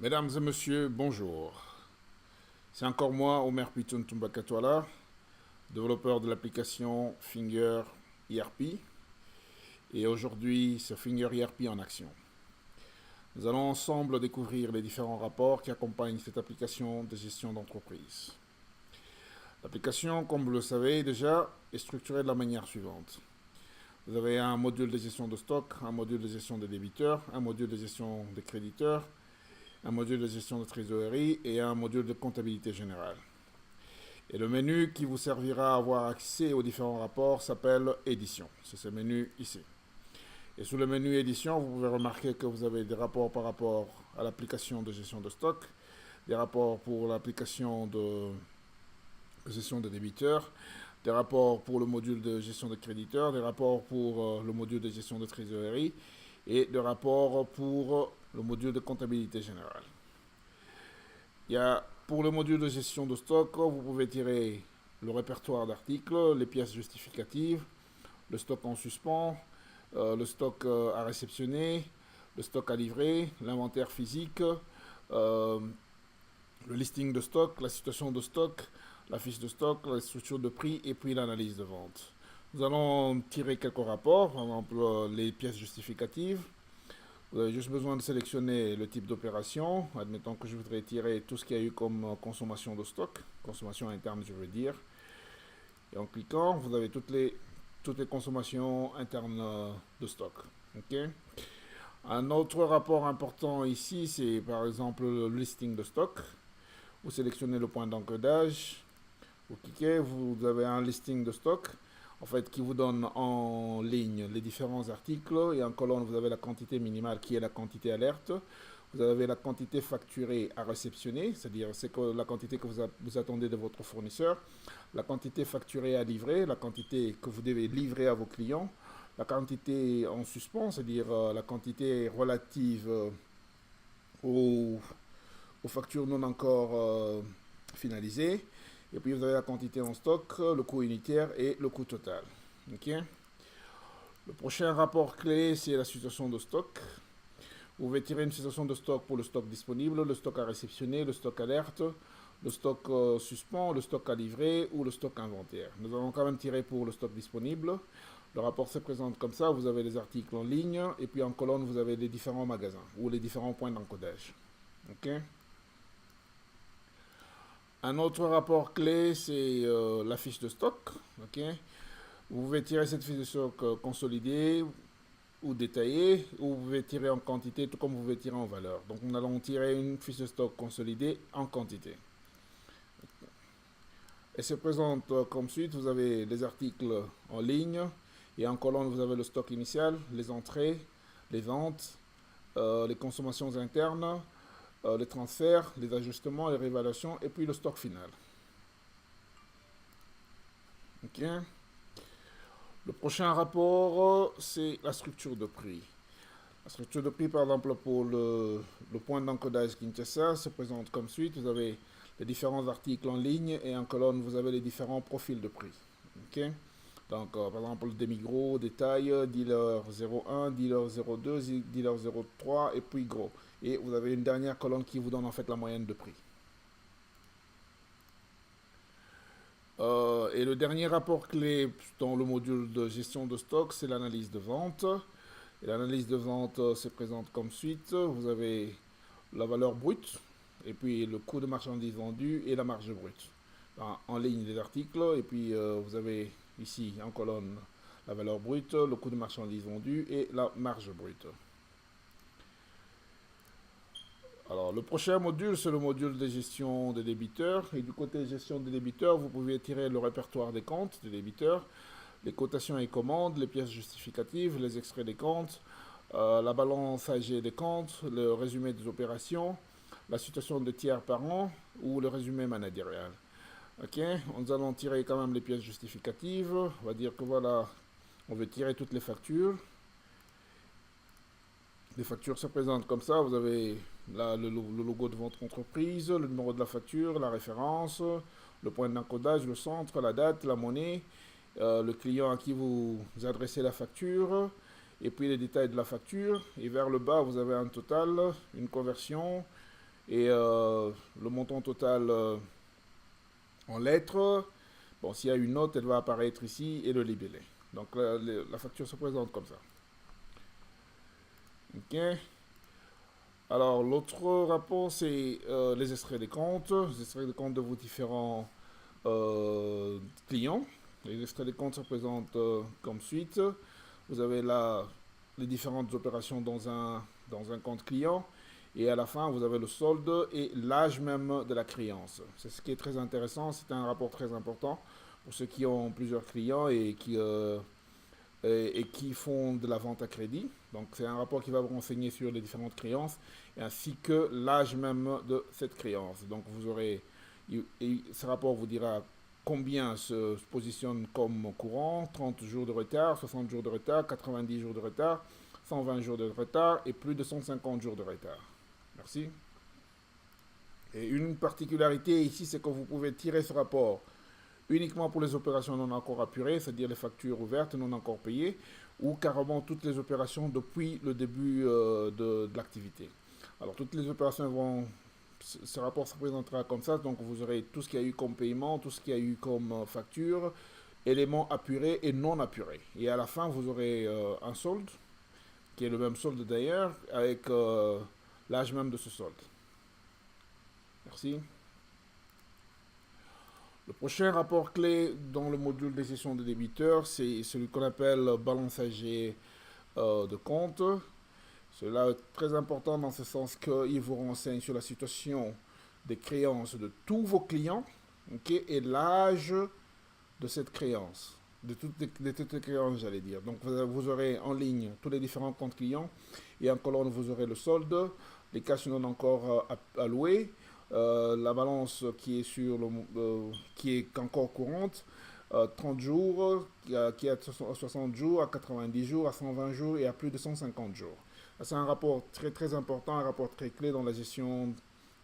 Mesdames et messieurs, bonjour. C'est encore moi, Omer Piton Tumbakatwala, développeur de l'application Finger ERP. Et aujourd'hui, c'est Finger ERP en action. Nous allons ensemble découvrir les différents rapports qui accompagnent cette application de gestion d'entreprise. L'application, comme vous le savez déjà, est structurée de la manière suivante. Vous avez un module de gestion de stock, un module de gestion des débiteurs, un module de gestion des créditeurs, un module de gestion de trésorerie et un module de comptabilité générale. Et le menu qui vous servira à avoir accès aux différents rapports s'appelle Édition. C'est ce menu ici. Et sous le menu Édition, vous pouvez remarquer que vous avez des rapports par rapport à l'application de gestion de stock, des rapports pour l'application de gestion de débiteurs, des rapports pour le module de gestion de créditeurs, des rapports pour le module de gestion de trésorerie et des rapports pour le module de comptabilité générale. Il y a, pour le module de gestion de stock, vous pouvez tirer le répertoire d'articles, les pièces justificatives, le stock en suspens, le stock à réceptionner, le stock à livrer, l'inventaire physique, le listing de stock, la situation de stock, la fiche de stock, la structure de prix et puis l'analyse de vente. Nous allons tirer quelques rapports, par exemple les pièces justificatives. Vous avez juste besoin de sélectionner le type d'opération. Admettons que je voudrais tirer tout ce qu'il y a eu comme consommation de stock, consommation interne je veux dire. Et en cliquant, vous avez toutes les consommations internes de stock. Okay. Un autre rapport important ici, c'est par exemple le listing de stock. Vous sélectionnez le point d'encodage, vous cliquez, vous avez un listing de stock en fait, qui vous donne en ligne les différents articles et en colonne vous avez la quantité minimale qui est la quantité alerte. Vous avez la quantité facturée à réceptionner, c'est-à-dire c'est la quantité que vous attendez de votre fournisseur, la quantité facturée à livrer, la quantité que vous devez livrer à vos clients, la quantité en suspens, c'est-à-dire la quantité relative aux, aux factures non encore finalisées. Et puis vous avez la quantité en stock, le coût unitaire et le coût total. Okay. Le prochain rapport clé, c'est la situation de stock. Vous pouvez tirer une situation de stock pour le stock disponible, le stock à réceptionner, le stock alerte, le stock suspens, le stock à livrer ou le stock inventaire. Nous allons quand même tirer pour le stock disponible. Le rapport se présente comme ça. Vous avez les articles en ligne et puis en colonne, vous avez les différents magasins ou les différents points d'encodage. Okay. Un autre rapport clé, c'est la fiche de stock. Okay. Vous pouvez tirer cette fiche de stock consolidée ou détaillée, ou vous pouvez tirer en quantité, tout comme vous pouvez tirer en valeur. Donc nous allons tirer une fiche de stock consolidée en quantité. Elle se présente comme suite. Vous avez les articles en ligne, et en colonne, vous avez le stock initial, les entrées, les ventes, les consommations internes, les transferts, les ajustements, les réévaluations, et puis le stock final. Ok. Le prochain rapport, c'est la structure de prix. La structure de prix, par exemple, pour le point d'encodage Kinshasa, se présente comme suite. Vous avez les différents articles en ligne et en colonne, vous avez les différents profils de prix. Okay. Donc, par exemple, le demi-gros, détail, dealer 01, dealer 02, dealer 03 et puis gros. Et vous avez une dernière colonne qui vous donne en fait la moyenne de prix. Et le dernier rapport clé dans le module de gestion de stock, c'est l'analyse de vente. Et l'analyse de vente se présente comme suite. Vous avez la valeur brute, et puis le coût de marchandises vendues et la marge brute. En ligne des articles, et puis vous avez ici en colonne la valeur brute, le coût de marchandises vendues et la marge brute. Alors, le prochain module, c'est le module de gestion des débiteurs. Et du côté gestion des débiteurs, vous pouvez tirer le répertoire des comptes des débiteurs, les cotations et commandes, les pièces justificatives, les extraits des comptes, la balance AG des comptes, le résumé des opérations, la situation de tiers par an ou le résumé managérial. Ok, nous allons tirer quand même les pièces justificatives. On va dire que voilà, on veut tirer toutes les factures. Les factures se présentent comme ça. Vous avez là le logo de votre entreprise, le numéro de la facture, la référence, le point d'encodage, le centre, la date, la monnaie, le client à qui vous adressez la facture, et puis les détails de la facture. Et vers le bas, vous avez un total, une conversion, et le montant total en lettres. Bon, s'il y a une note, elle va apparaître ici et le libellé. Donc la facture se présente comme ça. Ok. Alors l'autre rapport, c'est les extraits des comptes, les extraits des comptes de vos différents euh, clients. Les extraits des comptes se présentent comme suite. Vous avez là les différentes opérations dans un compte client. Et à la fin, vous avez le solde et l'âge même de la créance. C'est ce qui est très intéressant. C'est un rapport très important pour ceux qui ont plusieurs clients et qui font de la vente à crédit. Donc c'est un rapport qui va vous renseigner sur les différentes créances ainsi que l'âge même de cette créance. Donc vous aurez, ce rapport vous dira combien se positionne comme courant, 30 jours de retard, 60 jours de retard, 90 jours de retard, 120 jours de retard et plus de 150 jours de retard. Merci. Et une particularité ici, c'est que vous pouvez tirer ce rapport uniquement pour les opérations non encore apurées, c'est-à-dire les factures ouvertes non encore payées, ou carrément toutes les opérations depuis le début de l'activité. Alors toutes les opérations vont, ce rapport se présentera comme ça, donc vous aurez tout ce qu'il y a eu comme paiement, tout ce qu'il y a eu comme facture, éléments apurés et non apurés. Et à la fin, vous aurez un solde, qui est le même solde d'ailleurs, avec l'âge même de ce solde. Merci. Le prochain rapport clé dans le module de gestion des débiteurs, c'est celui qu'on appelle balançager de compte. Cela est très important dans ce sens qu'il vous renseigne sur la situation des créances de tous vos clients, okay, et l'âge de cette créance, de toutes les créances, j'allais dire. Donc vous aurez en ligne tous les différents comptes clients et en colonne vous aurez le solde, les cash non encore alloués, la balance qui est qui est encore courante, 30 jours, qui est à 60 jours, à 90 jours, à 120 jours et à plus de 150 jours. C'est un rapport très très important, un rapport très clé dans la gestion,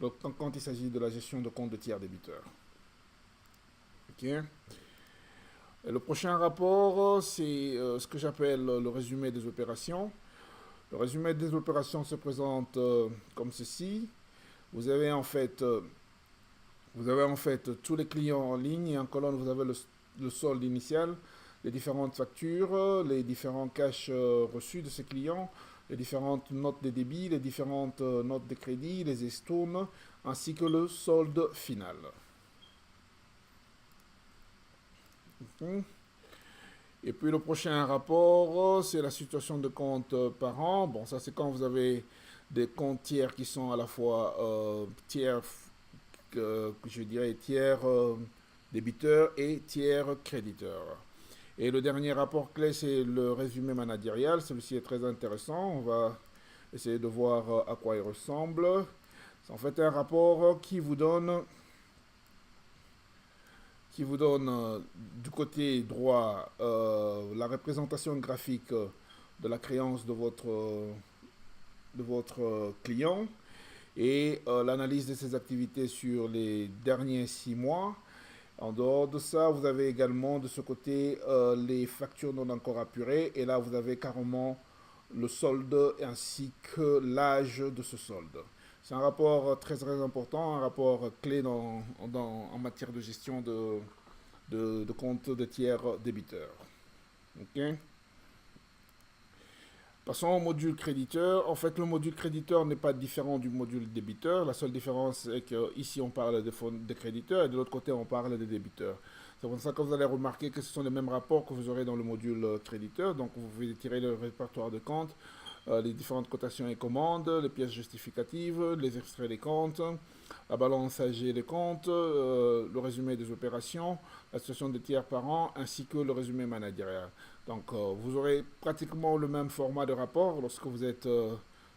quand il s'agit de la gestion de comptes de tiers débiteurs. Ok. Et le prochain rapport, c'est ce que j'appelle le résumé des opérations. Le résumé des opérations se présente comme ceci. Vous avez en fait tous les clients en ligne et en colonne vous avez le solde initial, les différentes factures, les différents cash reçus de ces clients, les différentes notes de débit, les différentes notes de crédit, les estournes, ainsi que le solde final. Et puis le prochain rapport, c'est la situation de compte par an. Bon, ça c'est quand vous avez des comptes tiers qui sont à la fois tiers, je dirais tiers débiteurs et tiers créditeurs. Et le dernier rapport clé, c'est le résumé managérial. Celui-ci est très intéressant. On va essayer de voir à quoi il ressemble. C'est en fait un rapport qui vous donne du côté droit la représentation graphique de la créance de votre client et l'analyse de ses activités sur les derniers 6 mois. En dehors de ça, vous avez également de ce côté les factures non encore apurées et là vous avez carrément le solde ainsi que l'âge de ce solde. C'est un rapport très très important, un rapport clé en matière de gestion de comptes de tiers débiteurs. Okay. Passons au module créditeur. En fait, le module créditeur n'est pas différent du module débiteur. La seule différence est qu'ici, on parle des créditeurs et de l'autre côté, on parle des débiteurs. C'est pour ça que vous allez remarquer que ce sont les mêmes rapports que vous aurez dans le module créditeur. Donc, vous pouvez tirer le répertoire de comptes, les différentes cotations et commandes, les pièces justificatives, les extraits des comptes, la balance AG des comptes, le résumé des opérations, la situation des tiers par an, ainsi que le résumé managérial. Donc, vous aurez pratiquement le même format de rapport lorsque vous êtes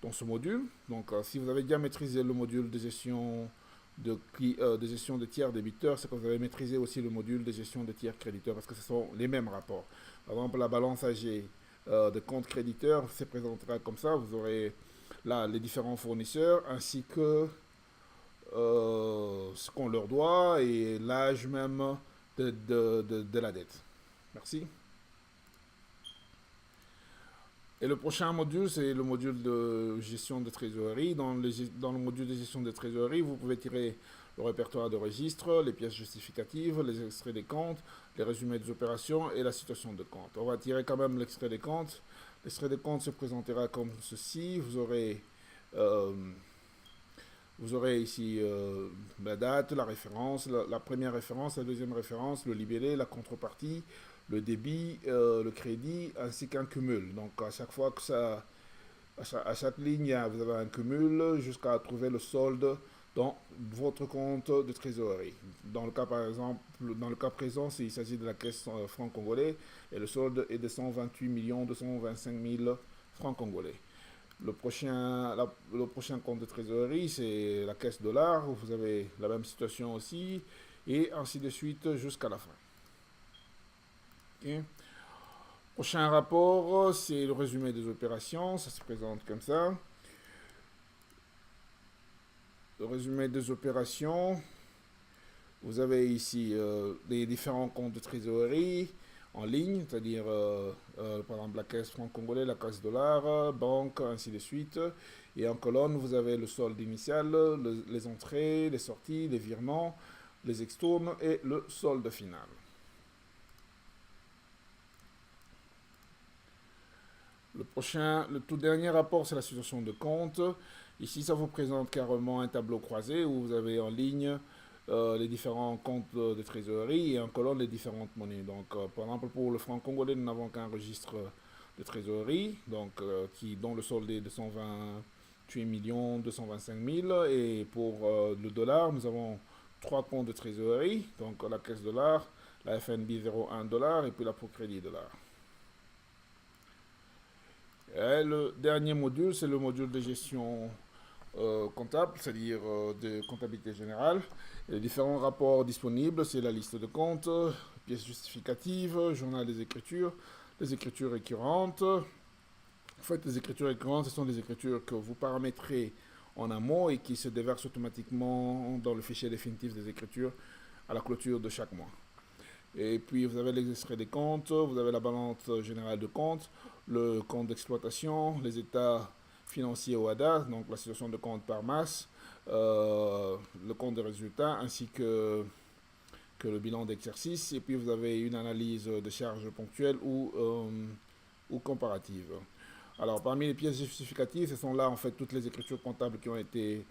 dans ce module. Donc, si vous avez déjà maîtrisé le module de gestion de gestion de tiers débiteurs, c'est que vous avez maîtrisé aussi le module de gestion de tiers créditeurs parce que ce sont les mêmes rapports. Par exemple, la balance AG de compte créditeur se présentera comme ça. Vous aurez là les différents fournisseurs ainsi que ce qu'on leur doit et l'âge même de la dette. Merci. Et le prochain module, c'est le module de gestion de trésorerie. Dans le module de gestion de trésorerie, vous pouvez tirer le répertoire de registre, les pièces justificatives, les extraits des comptes, les résumés des opérations et la situation de compte. On va tirer quand même l'extrait des comptes. L'extrait des comptes se présentera comme ceci. Euh, vous aurez ici la date, la référence, la première référence, la deuxième référence, le libellé, la contrepartie, le débit, le crédit, ainsi qu'un cumul. Donc à chaque fois que ça, à chaque ligne, vous avez un cumul jusqu'à trouver le solde dans votre compte de trésorerie. Dans le cas par exemple, dans le cas présent, s'il s'agit de la caisse franc congolais, et le solde est de 128 225 000 francs congolais. Le prochain compte de trésorerie, c'est la caisse dollar, où vous avez la même situation aussi, et ainsi de suite jusqu'à la fin. Okay. Prochain rapport, c'est le résumé des opérations, ça se présente comme ça. Le résumé des opérations, vous avez ici les différents comptes de trésorerie en ligne, c'est-à-dire par exemple la caisse franc congolais, la caisse dollar, banque, ainsi de suite. Et en colonne, vous avez le solde initial, les entrées, les sorties, les virements, les extournes et le solde final. Le tout dernier rapport, c'est la situation de compte. Ici, ça vous présente carrément un tableau croisé où vous avez en ligne les différents comptes de trésorerie et en colonne les différentes monnaies. Donc, par exemple, pour le franc congolais, nous n'avons qu'un registre de trésorerie, donc, dont le solde est de 128 225 000. Et pour le dollar, nous avons trois comptes de trésorerie, donc la caisse dollar, la FNB 01 dollar et puis la Procrédit dollar. Et le dernier module, c'est le module de gestion comptable, c'est-à-dire de comptabilité générale. Et les différents rapports disponibles, c'est la liste de comptes, pièces justificatives, journal des écritures, les écritures récurrentes. En fait, les écritures récurrentes, ce sont des écritures que vous paramétrez en amont et qui se déversent automatiquement dans le fichier définitif des écritures à la clôture de chaque mois. Et puis vous avez les extraits des comptes, vous avez la balance générale de compte, le compte d'exploitation, les états financiers au ADA, donc la situation de compte par masse, le compte de résultats ainsi que le bilan d'exercice. Et puis vous avez une analyse de charges ponctuelles ou comparatives. Alors parmi les pièces justificatives, ce sont là en fait toutes les écritures comptables qui ont été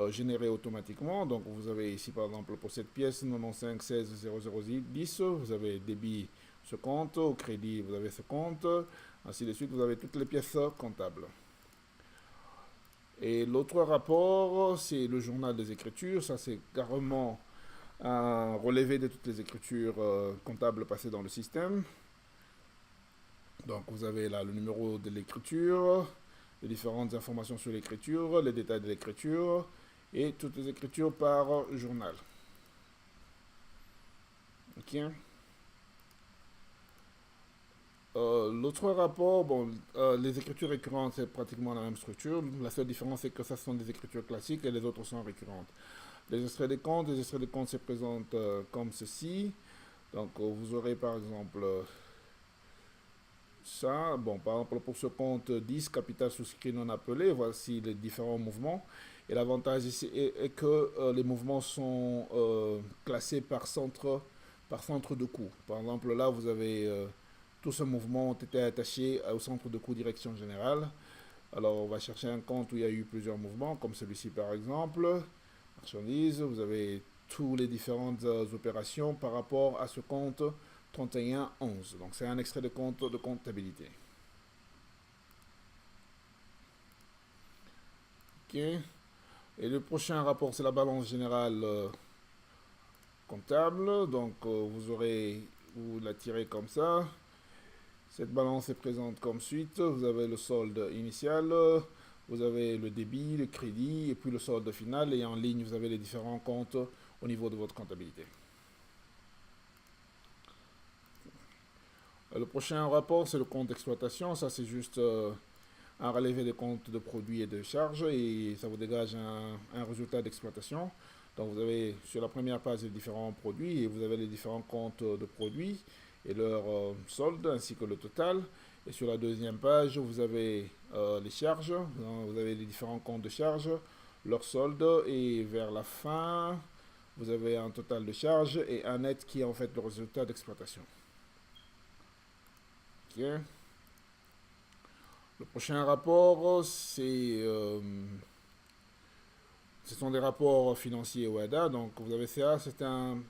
générées automatiquement. Donc vous avez ici par exemple pour cette pièce 95 16 0010, vous avez débit ce compte, au crédit vous avez ce compte, ainsi de suite, vous avez toutes les pièces comptables. Et l'autre rapport, c'est le journal des écritures, ça c'est carrément un relevé de toutes les écritures comptables passées dans le système. Donc vous avez là le numéro de l'écriture, les différentes informations sur l'écriture, les détails de l'écriture et toutes les écritures par journal. Ok. L'autre rapport, bon, les écritures récurrentes, c'est pratiquement la même structure. La seule différence, c'est que ça sont des écritures classiques et les autres sont récurrentes. Les extraits des comptes se présentent comme ceci. Donc vous aurez par exemple ça, bon, par exemple, pour ce compte 10, capital souscrit non appelé, voici les différents mouvements. Et l'avantage ici est que les mouvements sont classés par centre de coût. Par exemple, là, vous avez tous ces mouvements ont été attachés au centre de coût direction générale. Alors, on va chercher un compte où il y a eu plusieurs mouvements, comme celui-ci par exemple. Marchandises, vous avez toutes les différentes opérations par rapport à ce compte 3111. Donc c'est un extrait de compte de comptabilité. Ok. Et le prochain rapport, c'est la balance générale comptable. Donc vous la tirez comme ça. Cette balance est présente comme suite. Vous avez le solde initial, vous avez le débit, le crédit, et puis le solde final. Et en ligne, vous avez les différents comptes au niveau de votre comptabilité. Le prochain rapport, c'est le compte d'exploitation. Ça, c'est juste un relevé des comptes de produits et de charges et ça vous dégage un résultat d'exploitation. Donc, vous avez sur la première page les différents produits et vous avez les différents comptes de produits et leur solde ainsi que le total. Et sur la deuxième page, vous avez les charges, hein, vous avez les différents comptes de charges, leur solde, et vers la fin, vous avez un total de charges et un net qui est en fait le résultat d'exploitation. Ok. Le prochain rapport, ce sont des rapports financiers OADA. Donc vous avez ça, c'est un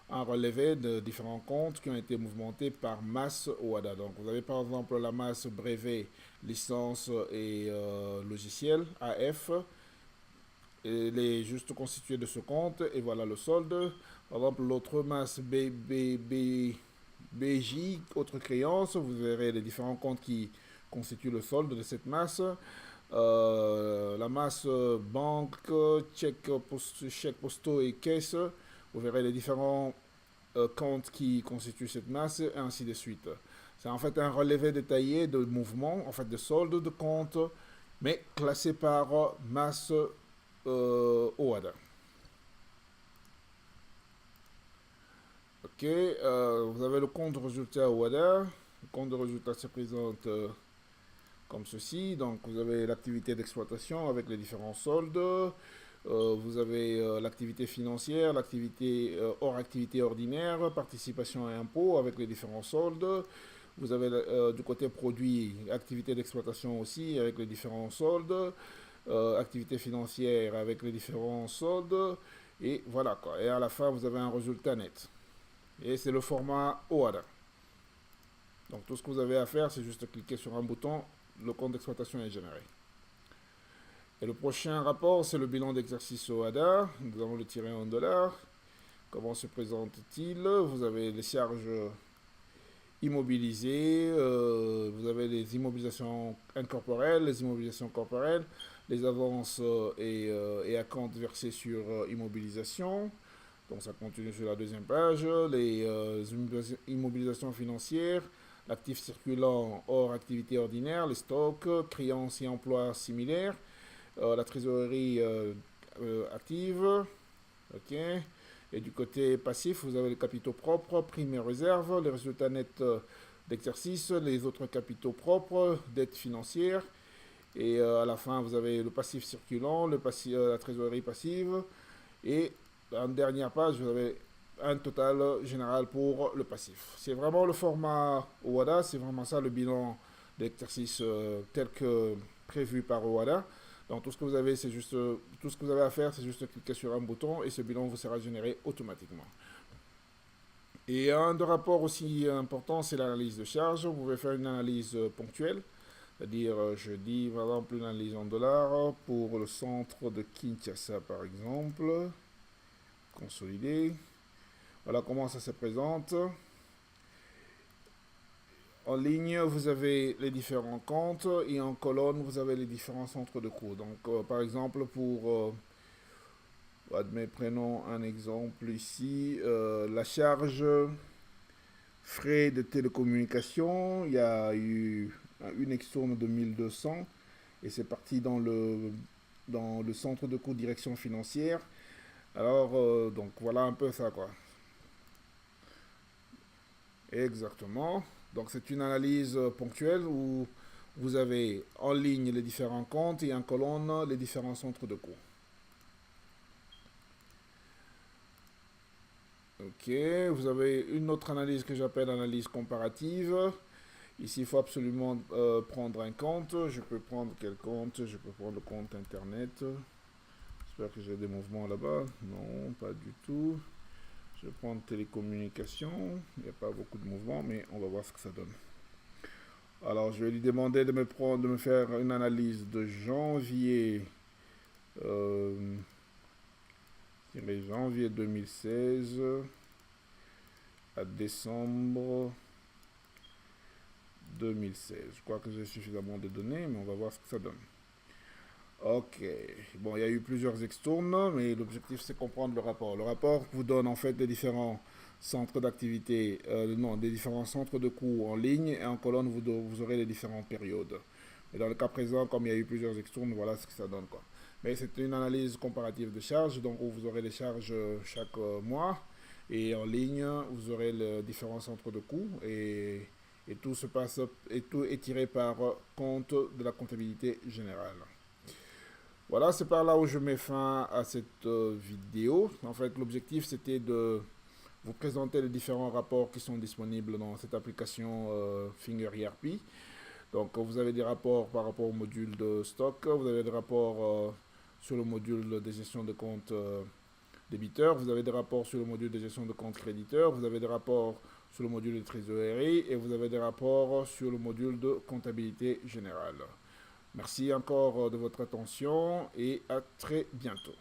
relevé de différents comptes qui ont été mouvementés par masse OADA. Donc vous avez par exemple la masse brevet, licence et logiciel AF. Elle est juste constituée de ce compte et voilà le solde. Par exemple l'autre masse BJ, autre créance, vous verrez les différents comptes qui constituent le solde de cette masse. La masse banque, chèques postaux et caisse, vous verrez les différents comptes qui constituent cette masse et ainsi de suite. C'est en fait un relevé détaillé de mouvements, en fait de soldes de comptes, mais classé par masse OADA. Ok, vous avez le compte de résultat OADA. Le compte de résultat se présente comme ceci. Donc vous avez l'activité d'exploitation avec les différents soldes. Vous avez l'activité financière, l'activité hors activité ordinaire, participation et impôts avec les différents soldes. Vous avez du côté produit, activité d'exploitation aussi avec les différents soldes. Activité financière avec les différents soldes. Et voilà quoi. Et à la fin, vous avez un résultat net. Et c'est le format OADA. Donc tout ce que vous avez à faire, c'est juste cliquer sur un bouton, le compte d'exploitation est généré. Et le prochain rapport, c'est le bilan d'exercice OADA. Nous allons le tirer en dollars. Comment se présente-t-il? Vous avez les charges immobilisées, vous avez les immobilisations incorporelles, les immobilisations corporelles, les avances et acomptes versés sur immobilisation. Donc ça continue sur la deuxième page. Les immobilisations financières, l'actif circulant hors activité ordinaire, les stocks, créances et emplois similaires, la trésorerie active. Ok. Et du côté passif, vous avez les capitaux propres, primes et réserves, les résultats nets d'exercice, les autres capitaux propres, dettes financières. Et à la fin, vous avez le passif circulant, la trésorerie passive. Et en dernière page, vous avez un total général pour le passif. C'est vraiment le format OADA, c'est vraiment ça le bilan d'exercice tel que prévu par OADA. Donc tout ce que vous avez, c'est juste tout ce que vous avez à faire, c'est juste cliquer sur un bouton et ce bilan vous sera généré automatiquement. Et un des rapports aussi important, c'est l'analyse de charge. Vous pouvez faire une analyse ponctuelle, c'est-à-dire je dis par exemple une analyse en dollars pour le centre de Kinshasa par exemple, consolidé. Voilà comment ça se présente. En ligne, vous avez les différents comptes et en colonne, vous avez les différents centres de coûts. Donc, par exemple, prenons un exemple ici, la charge frais de télécommunication, il y a eu une extourne de 1200 et c'est parti dans le centre de coûts direction financière. Alors, donc voilà un peu ça quoi. Exactement. Donc c'est une analyse ponctuelle où vous avez en ligne les différents comptes et en colonne les différents centres de coûts. Ok, vous avez une autre analyse que j'appelle analyse comparative. Ici, il faut absolument prendre un compte. Je peux prendre quel compte? Je peux prendre le compte internet. J'espère que j'ai des mouvements là-bas. Non, pas du tout. Je vais prendre télécommunications. Il n'y a pas beaucoup de mouvements, mais on va voir ce que ça donne. Alors, je vais lui demander de me faire une analyse de janvier, janvier 2016 à décembre 2016. Je crois que j'ai suffisamment de données, mais on va voir ce que ça donne. Ok, bon, il y a eu plusieurs extournes, mais l'objectif c'est comprendre le rapport. Le rapport vous donne en fait les différents centres d'activité, non, des différents centres de coûts en ligne et en colonne vous aurez les différentes périodes. Et dans le cas présent, comme il y a eu plusieurs extournes, voilà ce que ça donne quoi. Mais c'est une analyse comparative de charges, donc vous aurez les charges chaque mois et en ligne vous aurez les différents centres de coûts et et tout se passe et tout est tiré par compte de la comptabilité générale. Voilà, c'est par là où je mets fin à cette vidéo. En fait, l'objectif c'était de vous présenter les différents rapports qui sont disponibles dans cette application Finger ERP. Donc, vous avez des rapports par rapport au module de stock, vous avez des rapports sur le module de gestion de compte débiteur, vous avez des rapports sur le module de gestion de compte créditeur, vous avez des rapports sur le module de trésorerie et vous avez des rapports sur le module de comptabilité générale. Merci encore de votre attention et à très bientôt.